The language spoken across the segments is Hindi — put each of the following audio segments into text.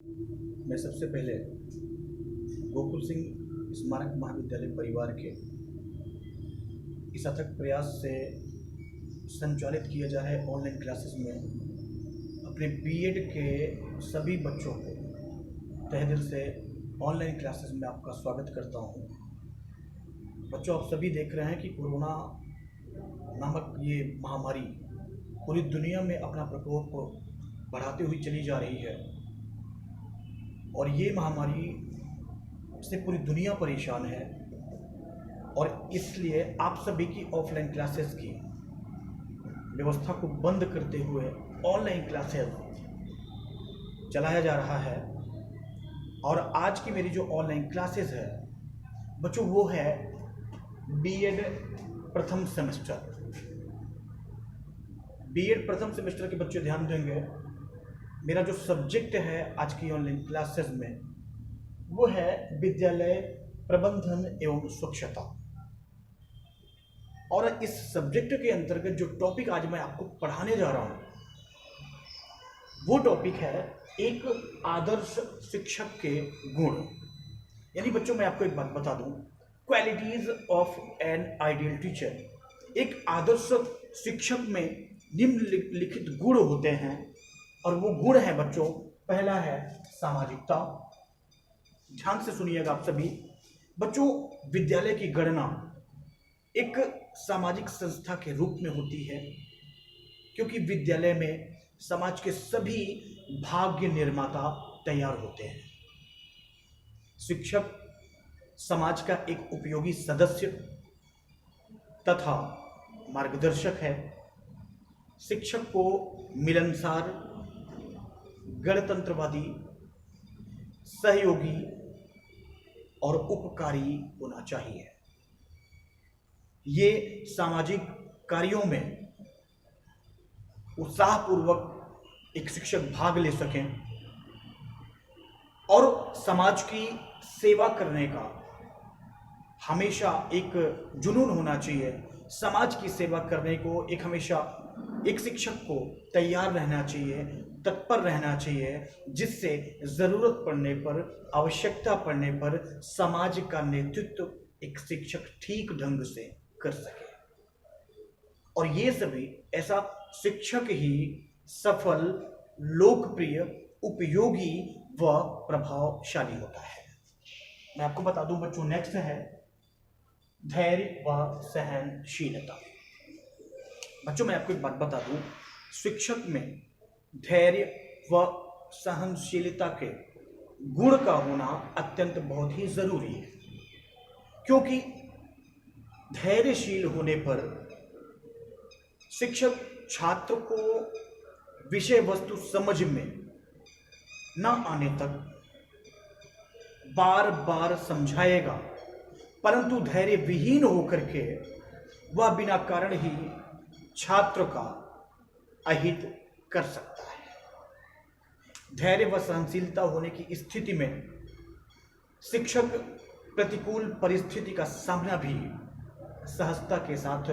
मैं सबसे पहले गोकुल सिंह स्मारक महाविद्यालय परिवार के इस अथक प्रयास से संचालित किया जा रहे ऑनलाइन क्लासेस में अपने बीएड के सभी बच्चों को तहे दिल से ऑनलाइन क्लासेस में आपका स्वागत करता हूं। बच्चों, आप सभी देख रहे हैं कि कोरोना नामक ये महामारी पूरी दुनिया में अपना प्रकोप बढ़ाते हुई चली जा रही है और ये महामारी से पूरी दुनिया परेशान है और इसलिए आप सभी की ऑफलाइन क्लासेस की व्यवस्था को बंद करते हुए ऑनलाइन क्लासेस चलाया जा रहा है। और आज की मेरी जो ऑनलाइन क्लासेस है बच्चों, वो है बीएड प्रथम सेमेस्टर। बीएड प्रथम सेमेस्टर के बच्चे ध्यान देंगे, मेरा जो सब्जेक्ट है आज की ऑनलाइन क्लासेस में वो है विद्यालय प्रबंधन एवं स्वच्छता। और इस सब्जेक्ट के अंतर्गत जो टॉपिक आज मैं आपको पढ़ाने जा रहा हूं वो टॉपिक है एक आदर्श शिक्षक के गुण। यानी बच्चों, मैं आपको एक बात बता दूं, qualities of an ideal teacher. एक आदर्श शिक्षक में निम्नलिखित गुण होते हैं और वो गुण है बच्चों, पहला है सामाजिकता। ध्यान से सुनिएगा आप सभी बच्चों, विद्यालय की गणना एक सामाजिक संस्था के रूप में होती है क्योंकि विद्यालय में समाज के सभी भाग्य निर्माता तैयार होते हैं। शिक्षक समाज का एक उपयोगी सदस्य तथा मार्गदर्शक है। शिक्षक को मिलनसार, गणतंत्रवादी, सहयोगी और उपकारी होना चाहिए। ये सामाजिक कार्यों में उत्साहपूर्वक एक शिक्षक भाग ले सकें और समाज की सेवा करने का हमेशा एक जुनून होना चाहिए। समाज की सेवा करने को हमेशा एक शिक्षक को तैयार रहना चाहिए, तत्पर रहना चाहिए, जिससे जरूरत पड़ने पर, आवश्यकता पड़ने पर समाज का नेतृत्व एक शिक्षक ठीक ढंग से कर सके। और ये सभी ऐसा शिक्षक ही सफल, लोकप्रिय, उपयोगी व प्रभावशाली होता है। मैं आपको बता दूं बच्चों, नेक्स्ट है धैर्य व सहनशीलता। बच्चों, मैं आपको एक बात बता दूं, शिक्षक में धैर्य व सहनशीलता के गुण का होना अत्यंत बहुत ही जरूरी है क्योंकि धैर्यशील होने पर शिक्षक छात्र को विषय वस्तु समझ में न आने तक बार बार समझाएगा, परंतु धैर्य विहीन होकर के वह बिना कारण ही छात्र का अहित कर सकता है। धैर्य व सहनशीलता होने की स्थिति में शिक्षक प्रतिकूल परिस्थिति का सामना भी सहजता के साथ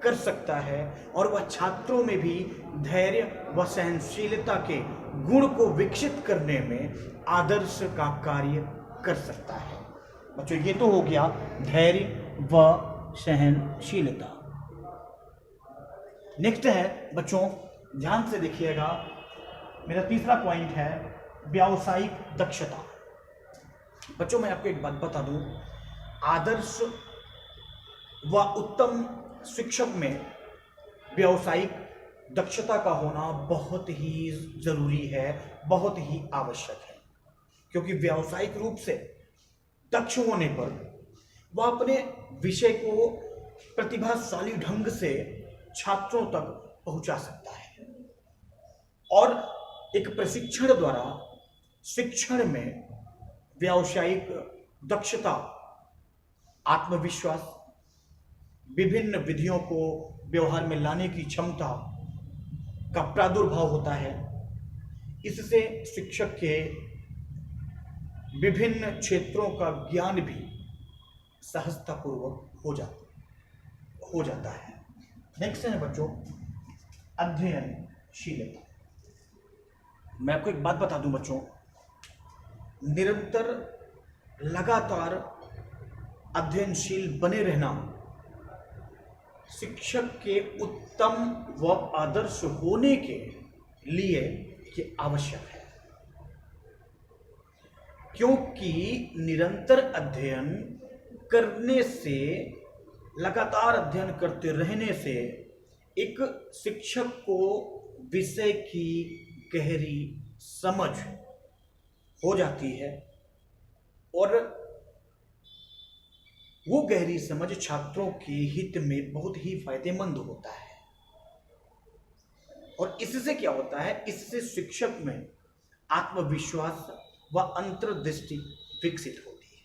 कर सकता है और वह छात्रों में भी धैर्य व सहनशीलता के गुण को विकसित करने में आदर्श का कार्य कर सकता है। बच्चों, ये तो हो गया धैर्य व सहनशीलता। नेक्स्ट है बच्चों, ध्यान से देखिएगा, मेरा तीसरा पॉइंट है व्यावसायिक दक्षता। बच्चों, मैं आपको एक बात बता दूं, आदर्श व उत्तम शिक्षक में व्यावसायिक दक्षता का होना बहुत ही जरूरी है, बहुत ही आवश्यक है क्योंकि व्यावसायिक रूप से दक्ष होने पर वह अपने विषय को प्रतिभाशाली ढंग से छात्रों तक पहुंचा सकता है। और एक प्रशिक्षण द्वारा शिक्षण में व्यावसायिक दक्षता, आत्मविश्वास, विभिन्न विधियों को व्यवहार में लाने की क्षमता का प्रादुर्भाव होता है। इससे शिक्षक के विभिन्न क्षेत्रों का ज्ञान भी सहजतापूर्वक हो जाता है। नेक्स्ट है बच्चों अध्ययनशीलता। मैं आपको एक बात बता दूं बच्चों, निरंतर लगातार अध्ययनशील बने रहना शिक्षक के उत्तम व आदर्श होने के लिए ये आवश्यक है, क्योंकि निरंतर अध्ययन करने से, लगातार अध्ययन करते रहने से एक शिक्षक को विषय की गहरी समझ हो जाती है और वो गहरी समझ छात्रों के हित में बहुत ही फायदेमंद होता है। और इससे क्या होता है, इससे शिक्षक में आत्मविश्वास व अंतर्दृष्टि विकसित होती है।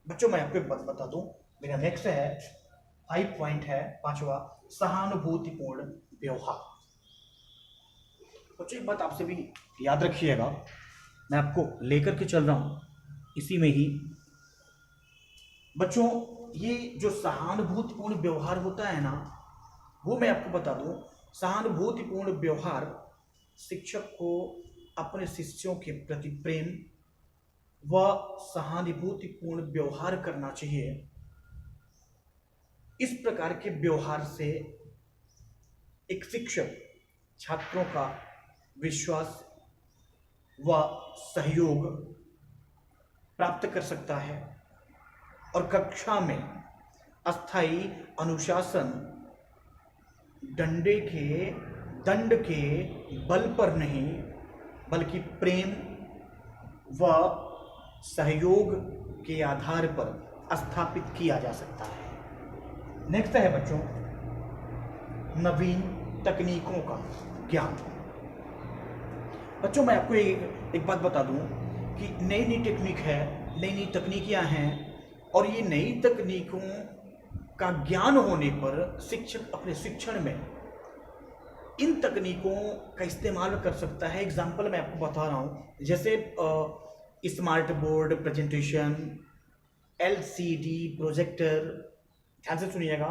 बच्चों मैं आपको एक बात बता दूं, मेरा नेक्स्ट है 5 पॉइंट है, 5वां, सहानुभूतिपूर्ण व्यवहार। बच्चों एक बात आपसे भी याद रखिएगा, मैं आपको लेकर के चल रहा हूं इसी में ही। बच्चों ये जो सहानुभूतिपूर्ण व्यवहार होता है ना, वो मैं आपको बता दूं, सहानुभूतिपूर्ण व्यवहार शिक्षक को अपने शिष्यों के प्रति प्रेम व सहानुभूतिपूर्ण व्यवहार करना चाहिए। इस प्रकार के व्यवहार से एक शिक्षक छात्रों का विश्वास व सहयोग प्राप्त कर सकता है और कक्षा में अस्थायी अनुशासन दंड के बल पर नहीं, बल्कि प्रेम व सहयोग के आधार पर स्थापित किया जा सकता है। नेक्स्ट है बच्चों, नवीन तकनीकों का ज्ञान। बच्चों मैं आपको एक बात बता दूं कि नई नई टेक्निक है, नई नई तकनीकियां हैं, और ये नई तकनीकों का ज्ञान होने पर शिक्षक अपने शिक्षण में इन तकनीकों का इस्तेमाल कर सकता है। एग्जाम्पल मैं आपको बता रहा हूँ, जैसे smart board presentation, LCD projector. ध्यान से सुनिएगा,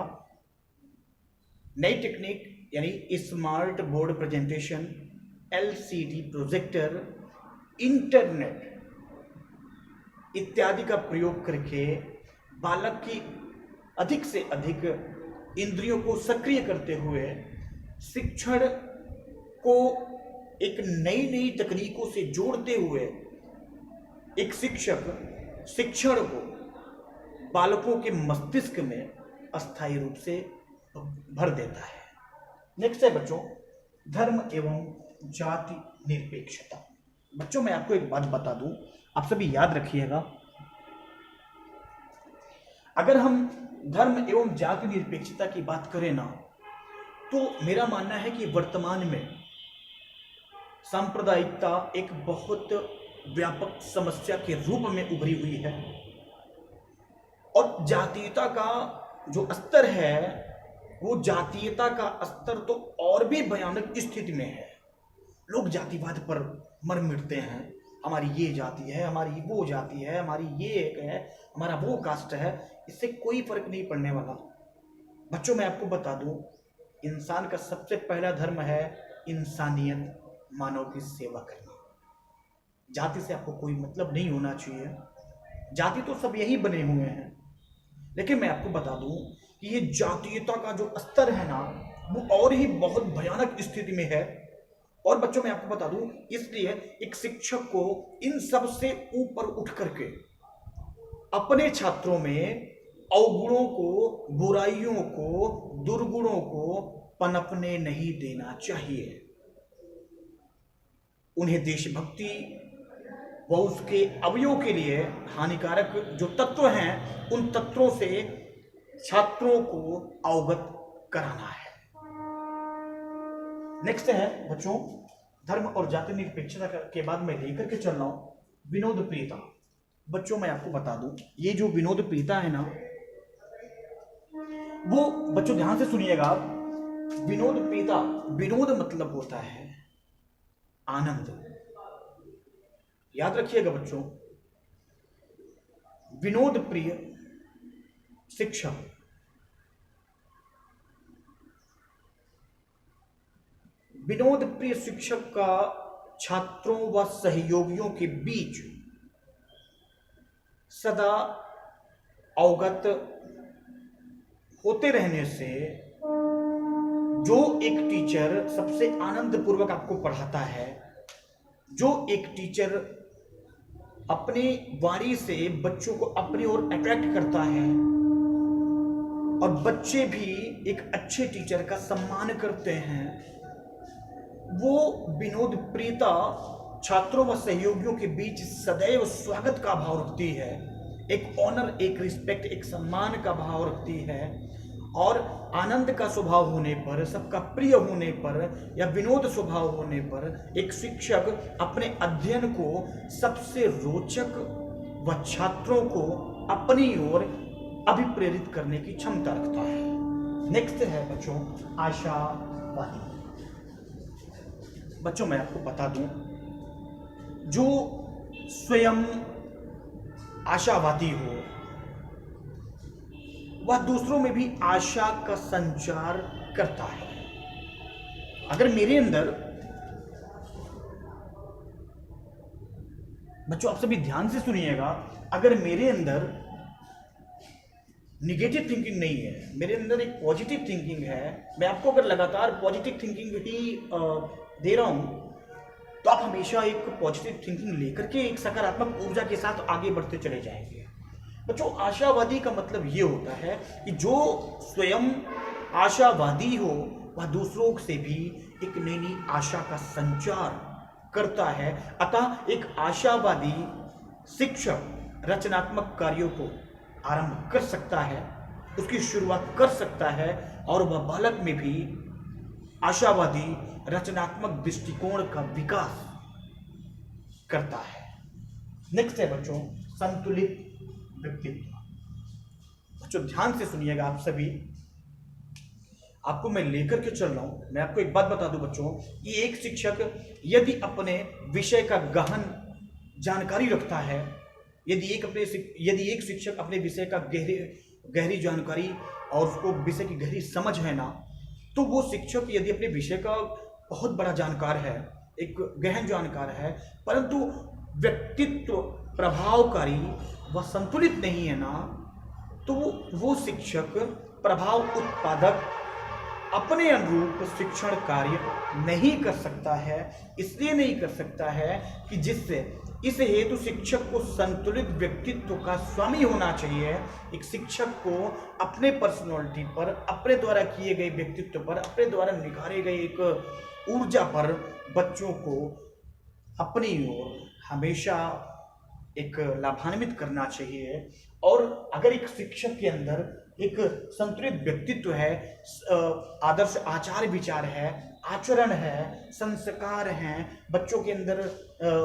नई टेक्निक यानी smart board presentation, LCD projector, internet इत्यादि का प्रयोग करके बालक की अधिक से अधिक इंद्रियों को सक्रिय करते हुए शिक्षण को एक नई नई तकनीकों से जोड़ते हुए एक शिक्षक शिक्षण को बालकों के मस्तिष्क में अस्थायी रूप से भर देता है। नेक्स्ट है बच्चों, धर्म एवं जाति निरपेक्षता। बच्चों मैं आपको एक बात बता दूं, आप सभी याद रखिएगा, अगर हम धर्म एवं जाति निरपेक्षता की बात करें ना, तो मेरा मानना है कि वर्तमान में सांप्रदायिकता एक बहुत व्यापक समस्या के रूप में उभरी हुई है और जातीयता का जो स्तर है, वो जातीयता का स्तर तो और भी भयानक स्थिति में है। लोग जातिवाद पर मर मिटते हैं, हमारी ये जाति है, हमारी वो जाति है, हमारी ये एक है, हमारा वो कास्ट है, इससे कोई फर्क नहीं पड़ने वाला। बच्चों मैं आपको बता दूं, इंसान का सबसे पहला धर्म है इंसानियत, मानव की सेवा करना। जाति से आपको कोई मतलब नहीं होना चाहिए, जाति तो सब यही बने हुए हैं, लेकिन मैं आपको बता दूं कि ये जातीयता का जो स्तर है ना, वो और ही बहुत भयानक स्थिति में है। और बच्चों मैं आपको बता दूं, इसलिए एक शिक्षक को इन सब से ऊपर उठ करके अपने छात्रों में अवगुणों को, बुराइयों को, दुर्गुणों को पनपने नहीं देना चाहिए। उन्हें देशभक्ति व उसके अवयवों के लिए हानिकारक जो तत्व हैं, उन तत्वों से छात्रों को अवगत कराना है। नेक्स्ट है बच्चों, धर्म और जाति निरपेक्षता के बाद मैं लेकर के चल रहा हूं विनोद प्रियता। बच्चों मैं आपको बता दूं, ये जो विनोद प्रियता है ना, वो बच्चों ध्यान से सुनिएगा, विनोद प्रियता, विनोद मतलब होता है आनंद। याद रखिएगा बच्चों, विनोद प्रिय शिक्षक विनोद प्रिय शिक्षक का छात्रों व सहयोगियों के बीच सदा अवगत होते रहने से जो एक टीचर सबसे आनंद पूर्वक आपको पढ़ाता है, जो एक टीचर अपनी वाणी से बच्चों को अपनी ओर अट्रैक्ट करता है और बच्चे भी एक अच्छे टीचर का सम्मान करते हैं, वो विनोद प्रियता छात्रों व सहयोगियों के बीच सदैव स्वागत का भाव रखती है, एक ऑनर, एक रिस्पेक्ट, एक सम्मान का भाव रखती है। और आनंद का स्वभाव होने पर, सबका प्रिय होने पर या विनोद स्वभाव होने पर एक शिक्षक अपने अध्ययन को सबसे रोचक व छात्रों को अपनी ओर अभिप्रेरित करने की क्षमता रखता है। नेक्स्ट है बच्चों आशावादी। बच्चों मैं आपको बता दूं, जो स्वयं आशावादी हो वह दूसरों में भी आशा का संचार करता है। अगर मेरे अंदर, बच्चों आप सभी ध्यान से सुनिएगा, अगर मेरे अंदर निगेटिव थिंकिंग नहीं है, मेरे अंदर एक पॉजिटिव थिंकिंग है, मैं आपको अगर लगातार पॉजिटिव थिंकिंग ही दे रहा हूं, तो आप हमेशा एक पॉजिटिव थिंकिंग लेकर के एक सकारात्मक ऊर्जा के साथ आगे बढ़ते चले जाएंगे। बच्चों आशावादी का मतलब ये होता है कि जो स्वयं आशावादी हो वह दूसरों से भी एक नई नई आशा का संचार करता है। अतः एक आशावादी शिक्षक रचनात्मक कार्यों को आरंभ कर सकता है, उसकी शुरुआत कर सकता है और वह बालक में भी आशावादी रचनात्मक दृष्टिकोण का विकास करता है। नेक्स्ट है बच्चों संतुलित व्यक्तित्व। बच्चों ध्यान से सुनिएगा आप सभी, आपको मैं लेकर के चल रहा हूं। मैं आपको एक बात बता दूं बच्चों, ये एक शिक्षक यदि अपने विषय का गहन जानकारी रखता है, यदि एक शिक्षक अपने विषय का गहरी जानकारी और उसको विषय की गहरी समझ है ना, तो वो शिक्षक यदि अपने विषय का बहुत बड़ा जानकार है, एक गहन जानकार है, परंतु व्यक्तित्व प्रभावकारी व संतुलित नहीं है ना, तो वो शिक्षक प्रभाव उत्पादक अपने अनुरूप शिक्षण कार्य नहीं कर सकता है। इसलिए नहीं कर सकता है कि जिससे इस हेतु शिक्षक को संतुलित व्यक्तित्व का स्वामी होना चाहिए। एक शिक्षक को अपने पर्सनालिटी पर, अपने द्वारा किए गए व्यक्तित्व पर, अपने द्वारा निखारे गए एक ऊर्जा पर बच्चों को अपनी ओर हमेशा एक लाभान्वित करना चाहिए। और अगर एक शिक्षक के अंदर एक संतुलित व्यक्तित्व है, आदर्श आचार विचार है, आचरण है, संस्कार हैं बच्चों के अंदर,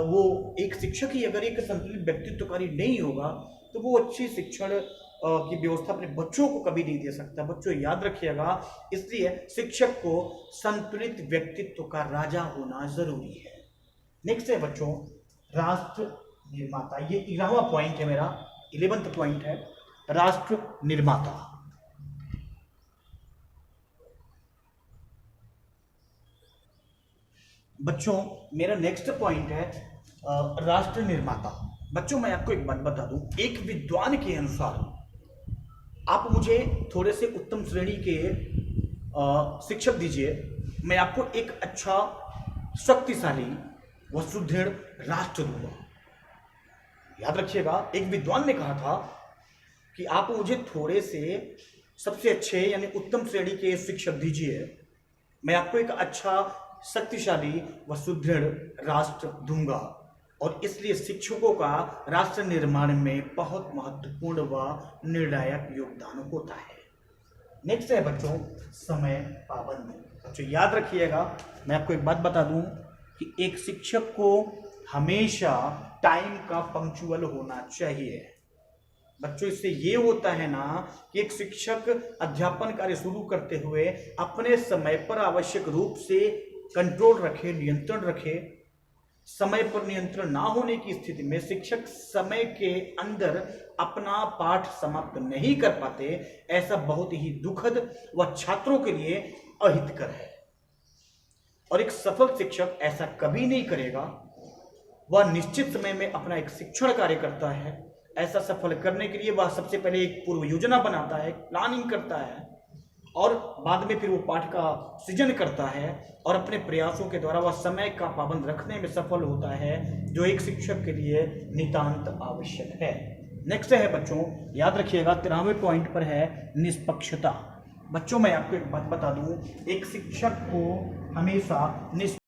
वो एक शिक्षक ही अगर एक संतुलित व्यक्तित्वकारी नहीं होगा तो वो अच्छी शिक्षण की व्यवस्था अपने बच्चों को कभी नहीं दे सकता। बच्चों याद रखिएगा, इसलिए शिक्षक को संतुलित व्यक्तित्व का राजा होना जरूरी है। नेक्स्ट है बच्चों राष्ट्र निर्माता। ये 11वां पॉइंट है मेरा, 11th पॉइंट है राष्ट्र निर्माता। बच्चों मेरा नेक्स्ट पॉइंट है राष्ट्र निर्माता। बच्चों मैं आपको एक बात बता दूं, एक विद्वान के अनुसार आप मुझे थोड़े से उत्तम श्रेणी के शिक्षक दीजिए, मैं आपको एक अच्छा शक्तिशाली व सुदृढ़ राष्ट्र दूंगा। याद रखिएगा, एक विद्वान ने कहा था कि आप मुझे थोड़े से सबसे अच्छे यानी उत्तम श्रेणी के शिक्षक दीजिए, मैं आपको एक अच्छा शक्तिशाली व सुदृढ़ राष्ट्र दूंगा। और इसलिए शिक्षकों का राष्ट्र निर्माण में बहुत महत्वपूर्ण व निर्णायक योगदान होता है। नेक्स्ट है बच्चों समय पाबंदी। बच्चों याद रखिएगा, मैं आपको एक बात बता दूं कि एक शिक्षक को हमेशा टाइम का पंक्चुअल होना चाहिए। बच्चों इससे ये होता है ना कि एक शिक्षक अध्यापन कार्य शुरू करते हुए अपने समय पर आवश्यक रूप से कंट्रोल रखे, नियंत्रण रखे। समय पर नियंत्रण ना होने की स्थिति में शिक्षक समय के अंदर अपना पाठ समाप्त नहीं कर पाते, ऐसा बहुत ही दुखद व छात्रों के लिए अहितकर है। और एक सफल शिक्षक ऐसा कभी नहीं करेगा। वह निश्चित समय में अपना एक शिक्षण कार्य करता है। ऐसा सफल करने के लिए वह सबसे पहले एक पूर्व योजना बनाता है, प्लानिंग करता है, और बाद में फिर वो पाठ का सृजन करता है और अपने प्रयासों के द्वारा वह समय का पाबंद रखने में सफल होता है, जो एक शिक्षक के लिए नितांत आवश्यक है। नेक्स्ट है बच्चों, याद रखिएगा 13वें पॉइंट पर है निष्पक्षता। बच्चों मैं आपको एक बात बता दूं, एक शिक्षक को हमेशा